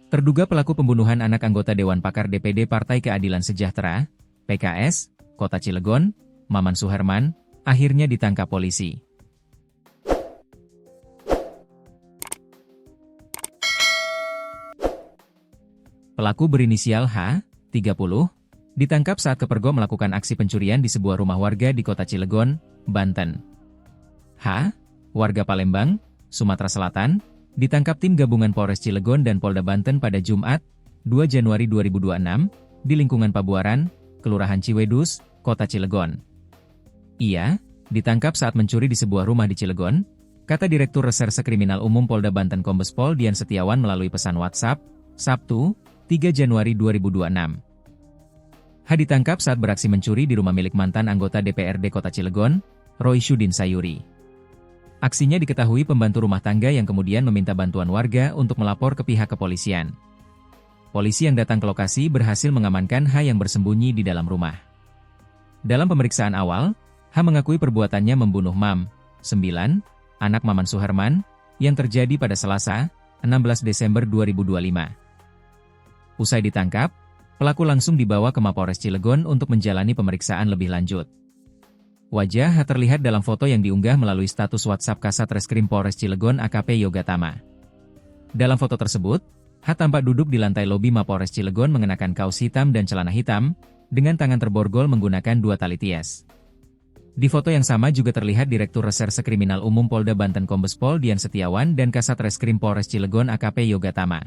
Terduga pelaku pembunuhan anak anggota Dewan Pakar DPD Partai Keadilan Sejahtera, PKS, Kota Cilegon, Maman Suherman, akhirnya ditangkap polisi. Pelaku berinisial H, 30, ditangkap saat kepergok melakukan aksi pencurian di sebuah rumah warga di Kota Cilegon, Banten. H, warga Palembang, Sumatera Selatan, ditangkap tim gabungan Polres Cilegon dan Polda Banten pada Jumat, 2 Januari 2026, di lingkungan Pabuaran, Kelurahan Ciwedus, Kota Cilegon. Ia ditangkap saat mencuri di sebuah rumah di Cilegon, kata Direktur Reserse Kriminal Umum Polda Banten Kombes Pol Dian Setiawan melalui pesan WhatsApp, Sabtu, 3 Januari 2026. H ditangkap saat beraksi mencuri di rumah milik mantan anggota DPRD Kota Cilegon, Roy Syudin Sayuri. Aksinya diketahui pembantu rumah tangga yang kemudian meminta bantuan warga untuk melapor ke pihak kepolisian. Polisi yang datang ke lokasi berhasil mengamankan H yang bersembunyi di dalam rumah. Dalam pemeriksaan awal, H mengakui perbuatannya membunuh Mam, 9, anak Maman Suherman, yang terjadi pada Selasa, 16 Desember 2025. Usai ditangkap, pelaku langsung dibawa ke Mapolres Cilegon untuk menjalani pemeriksaan lebih lanjut. Wajah H terlihat dalam foto yang diunggah melalui status WhatsApp Kasat Reskrim Polres Cilegon AKP Yoga Tama. Dalam foto tersebut, H tampak duduk di lantai lobi Mapolres Cilegon mengenakan kaos hitam dan celana hitam, dengan tangan terborgol menggunakan 2 tali tias. Di foto yang sama juga terlihat Direktur Reserse Kriminal Umum Polda Banten Kombes Pol Dian Setiawan dan Kasat Reskrim Polres Cilegon AKP Yoga Tama.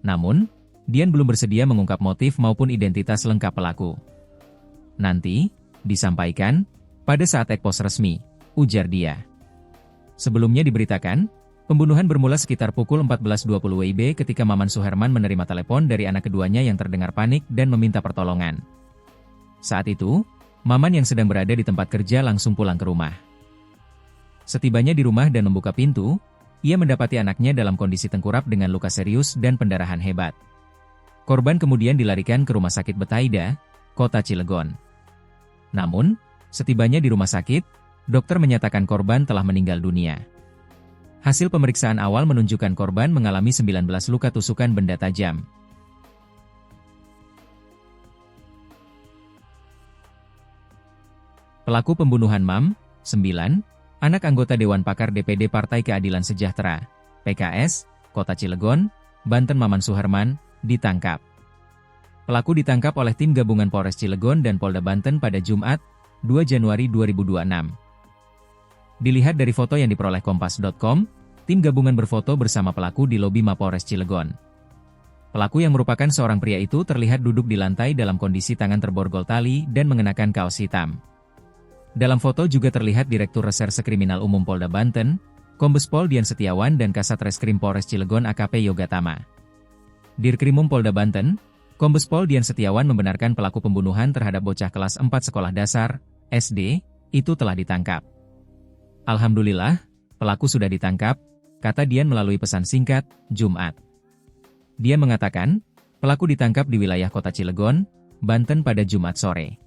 Namun, Dian belum bersedia mengungkap motif maupun identitas lengkap pelaku. Nanti disampaikan pada saat ekpos resmi, ujar dia. Sebelumnya diberitakan, pembunuhan bermula sekitar pukul 14.20 WIB ketika Maman Suherman menerima telepon dari anak keduanya yang terdengar panik dan meminta pertolongan. Saat itu, Maman yang sedang berada di tempat kerja langsung pulang ke rumah. Setibanya di rumah dan membuka pintu, ia mendapati anaknya dalam kondisi tengkurap dengan luka serius dan pendarahan hebat. Korban kemudian dilarikan ke Rumah Sakit Betaida, Kota Cilegon. Namun, setibanya di rumah sakit, dokter menyatakan korban telah meninggal dunia. Hasil pemeriksaan awal menunjukkan korban mengalami 19 luka tusukan benda tajam. Pelaku pembunuhan Mam, 9, anak anggota Dewan Pakar DPD Partai Keadilan Sejahtera, PKS, Kota Cilegon, Banten Maman Suherman, ditangkap. Pelaku ditangkap oleh tim gabungan Polres Cilegon dan Polda Banten pada Jumat, 2 Januari 2026. Dilihat dari foto yang diperoleh Kompas.com, tim gabungan berfoto bersama pelaku di lobi Mapolres Cilegon. Pelaku yang merupakan seorang pria itu terlihat duduk di lantai dalam kondisi tangan terborgol tali dan mengenakan kaos hitam. Dalam foto juga terlihat Direktur Reserse Kriminal Umum Polda Banten, Kombes Pol Dian Setiawan dan Kasat Reskrim Polres Cilegon AKP Yoga Tama. Dirkrimum Polda Banten, Kombes Pol Dian Setiawan membenarkan pelaku pembunuhan terhadap bocah kelas 4 sekolah dasar, SD, itu telah ditangkap. Alhamdulillah, pelaku sudah ditangkap, kata Dian melalui pesan singkat, Jumat. Dia mengatakan, pelaku ditangkap di wilayah Kota Cilegon, Banten pada Jumat sore.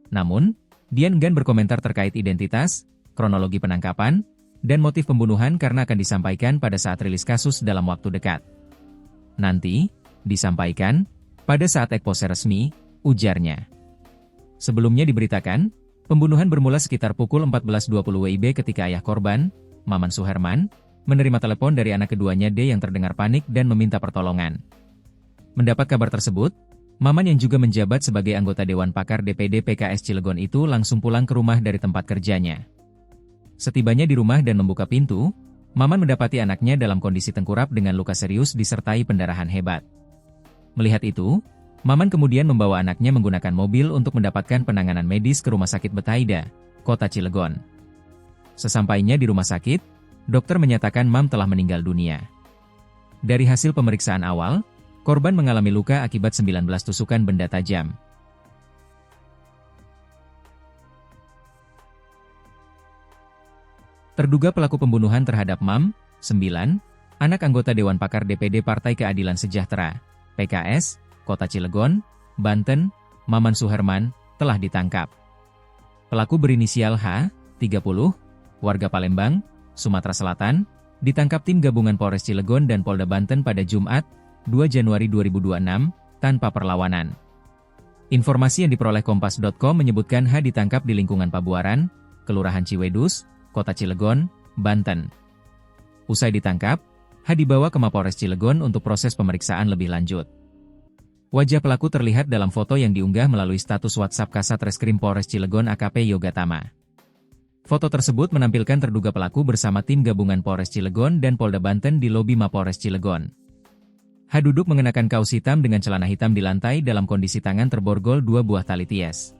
Namun, Dian enggan berkomentar terkait identitas, kronologi penangkapan, dan motif pembunuhan karena akan disampaikan pada saat rilis kasus dalam waktu dekat. Nanti, disampaikan pada saat ekpos resmi, ujarnya. Sebelumnya diberitakan, pembunuhan bermula sekitar pukul 14.20 WIB ketika ayah korban, Maman Suherman, menerima telepon dari anak keduanya D yang terdengar panik dan meminta pertolongan. Mendapat kabar tersebut, Maman yang juga menjabat sebagai anggota Dewan Pakar DPD PKS Cilegon itu langsung pulang ke rumah dari tempat kerjanya. Setibanya di rumah dan membuka pintu, Maman mendapati anaknya dalam kondisi tengkurap dengan luka serius disertai pendarahan hebat. Melihat itu, Maman kemudian membawa anaknya menggunakan mobil untuk mendapatkan penanganan medis ke Rumah Sakit Betaida, Kota Cilegon. Sesampainya di rumah sakit, dokter menyatakan Mam telah meninggal dunia. Dari hasil pemeriksaan awal, korban mengalami luka akibat 19 tusukan benda tajam. Terduga pelaku pembunuhan terhadap Mam, 9, anak anggota Dewan Pakar DPD Partai Keadilan Sejahtera, PKS, Kota Cilegon, Banten, Maman Suherman, telah ditangkap. Pelaku berinisial H, 30, warga Palembang, Sumatera Selatan, ditangkap tim gabungan Polres Cilegon dan Polda Banten pada Jumat, 2 Januari 2026, tanpa perlawanan. Informasi yang diperoleh Kompas.com menyebutkan H ditangkap di lingkungan Pabuaran, Kelurahan Ciwedus, Kota Cilegon, Banten. Usai ditangkap, H dibawa ke Mapolres Cilegon untuk proses pemeriksaan lebih lanjut. Wajah pelaku terlihat dalam foto yang diunggah melalui status WhatsApp Kasat Reskrim Polres Cilegon AKP Yoga Tama. Foto tersebut menampilkan terduga pelaku bersama tim gabungan Polres Cilegon dan Polda Banten di lobi Mapolres Cilegon. H duduk mengenakan kaos hitam dengan celana hitam di lantai dalam kondisi tangan terborgol 2 buah tali ties.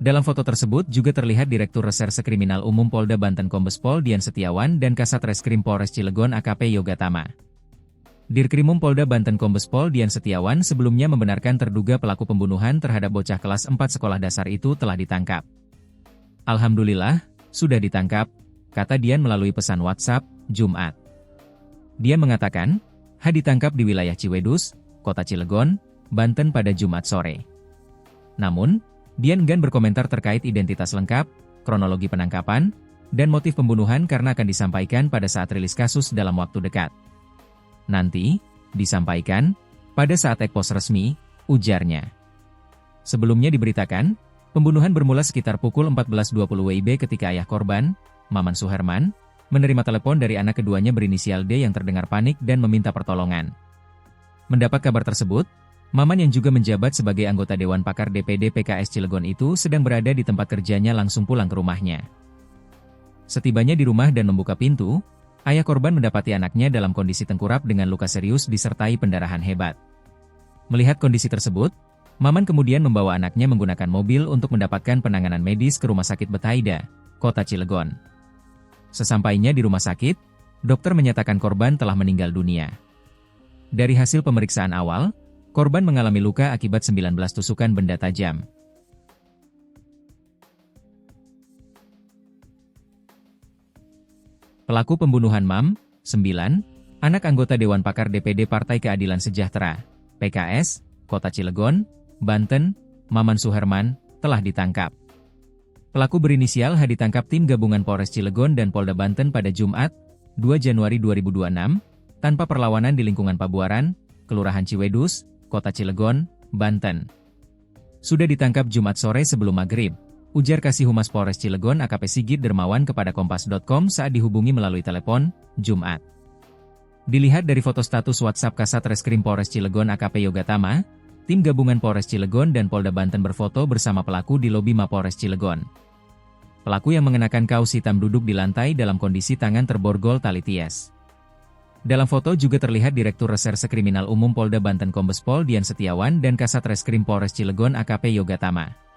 Dalam foto tersebut juga terlihat Direktur Reserse Kriminal Umum Polda Banten Kombes Pol Dian Setiawan dan Kasat Reskrim Polres Cilegon AKP Yoga Tama. Dirkrimum Polda Banten Kombes Pol Dian Setiawan sebelumnya membenarkan terduga pelaku pembunuhan terhadap bocah kelas 4 sekolah dasar itu telah ditangkap. Alhamdulillah, sudah ditangkap, kata Dian melalui pesan WhatsApp, Jumat. Dia mengatakan, H ditangkap di wilayah Ciwedus, Kota Cilegon, Banten pada Jumat sore. Namun, Dian enggan berkomentar terkait identitas lengkap, kronologi penangkapan, dan motif pembunuhan karena akan disampaikan pada saat rilis kasus dalam waktu dekat. Nanti, disampaikan, pada saat ekpos resmi, ujarnya. Sebelumnya diberitakan, pembunuhan bermula sekitar pukul 14.20 WIB ketika ayah korban, Maman Suherman, menerima telepon dari anak keduanya berinisial D yang terdengar panik dan meminta pertolongan. Mendapat kabar tersebut, Maman yang juga menjabat sebagai anggota Dewan Pakar DPD PKS Cilegon itu sedang berada di tempat kerjanya langsung pulang ke rumahnya. Setibanya di rumah dan membuka pintu, ayah korban mendapati anaknya dalam kondisi tengkurap dengan luka serius disertai pendarahan hebat. Melihat kondisi tersebut, Maman kemudian membawa anaknya menggunakan mobil untuk mendapatkan penanganan medis ke Rumah Sakit Betaida, Kota Cilegon. Sesampainya di rumah sakit, dokter menyatakan korban telah meninggal dunia. Dari hasil pemeriksaan awal, korban mengalami luka akibat 19 tusukan benda tajam. Pelaku pembunuhan MAM, 9, anak anggota Dewan Pakar DPD Partai Keadilan Sejahtera, PKS, Kota Cilegon, Banten, Maman Suherman, telah ditangkap. Pelaku berinisial H ditangkap tim gabungan Polres Cilegon dan Polda Banten pada Jumat, 2 Januari 2026, tanpa perlawanan di lingkungan Pabuaran, Kelurahan Ciwedus, Kota Cilegon, Banten. Sudah ditangkap Jumat sore sebelum maghrib, ujar Kasih Humas Polres Cilegon AKP Sigit Dermawan kepada Kompas.com saat dihubungi melalui telepon, Jumat. Dilihat dari foto status WhatsApp Kasat Reskrim Polres Cilegon AKP Yoga Tama, tim gabungan Polres Cilegon dan Polda Banten berfoto bersama pelaku di lobi Mapolres Cilegon. Pelaku yang mengenakan kaos hitam duduk di lantai dalam kondisi tangan terborgol tali ties. Dalam foto juga terlihat Direktur Reserse Kriminal Umum Polda Banten Kombes Pol Dian Setiawan dan Kasat Reskrim Polres Cilegon AKP Yoga Tama.